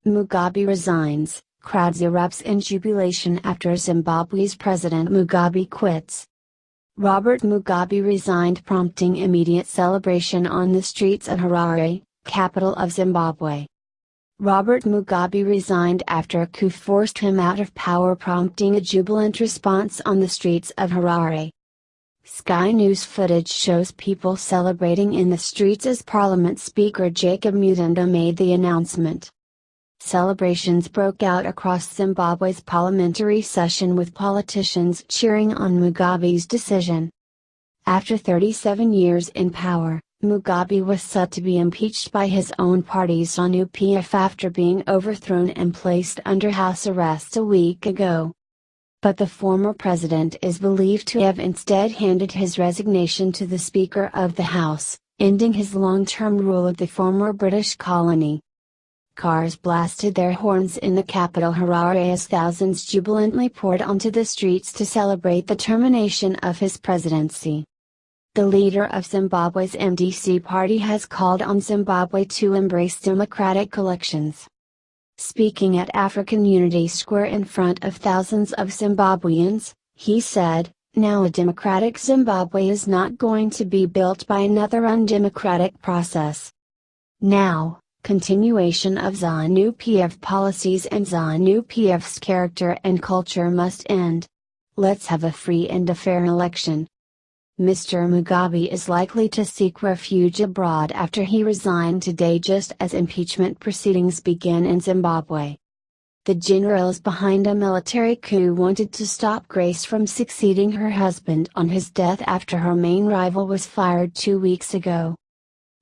Mugabe resigns, crowds erupts in jubilation after Zimbabwe's President Mugabe quits. Robert Mugabe resigned, prompting immediate celebration on the streets of Harare, capital of Zimbabwe. Robert Mugabe resigned after a coup forced him out of power, prompting a jubilant response on the streets of Harare. Sky News footage shows people celebrating in the streets as Parliament Speaker Jacob Mutanda made the announcement. Celebrations broke out across Zimbabwe's parliamentary session, with politicians cheering on Mugabe's decision. After 37 years in power, Mugabe was set to be impeached by his own party ZANU-PF after being overthrown and placed under house arrest a week ago. But the former president is believed to have instead handed his resignation to the Speaker of the House, ending his long-term rule of the former British colony. Cars blasted their horns in the capital Harare as thousands jubilantly poured onto the streets to celebrate the termination of his presidency. The leader of Zimbabwe's MDC party has called on Zimbabwe to embrace democratic elections. Speaking at African Unity Square in front of thousands of Zimbabweans, he said, "Now a democratic Zimbabwe is not going to be built by another undemocratic process. Now, continuation of ZANU-PF policies and ZANU-PF's character and culture must end. Let's have a free and a fair election." Mr. Mugabe is likely to seek refuge abroad after he resigned today, just as impeachment proceedings began in Zimbabwe. The generals behind a military coup wanted to stop Grace from succeeding her husband on his death after her main rival was fired 2 weeks ago.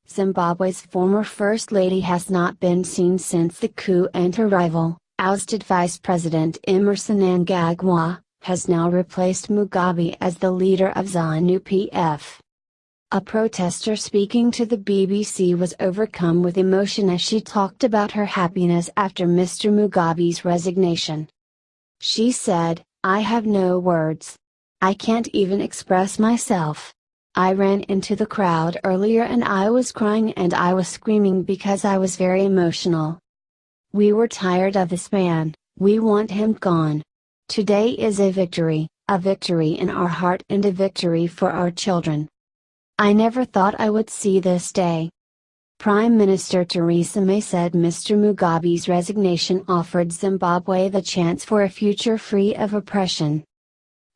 Zimbabwe's former First Lady has not been seen since the coup, and her rival, ousted Vice President Emmerson Mnangagwa, has now replaced Mugabe as the leader of ZANU-PF. A protester speaking to the BBC was overcome with emotion as she talked about her happiness after Mr. Mugabe's resignation. She said, "I have no words. I can't even express myself. I ran into the crowd earlier and I was crying and I was screaming because I was very emotional. We were tired of this man, we want him gone. Today is a victory in our heart and a victory for our children. I never thought I would see this day." Prime Minister Theresa May said Mr. Mugabe's resignation offered Zimbabwe the chance for a future free of oppression.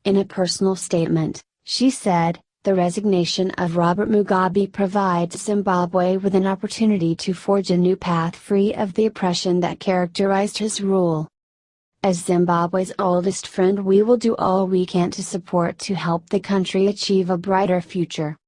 In a personal statement, she said, "The resignation of Robert Mugabe provides Zimbabwe with an opportunity to forge a new path free of the oppression that characterized his rule. As Zimbabwe's oldest friend, we will do all we can to support to help the country achieve a brighter future."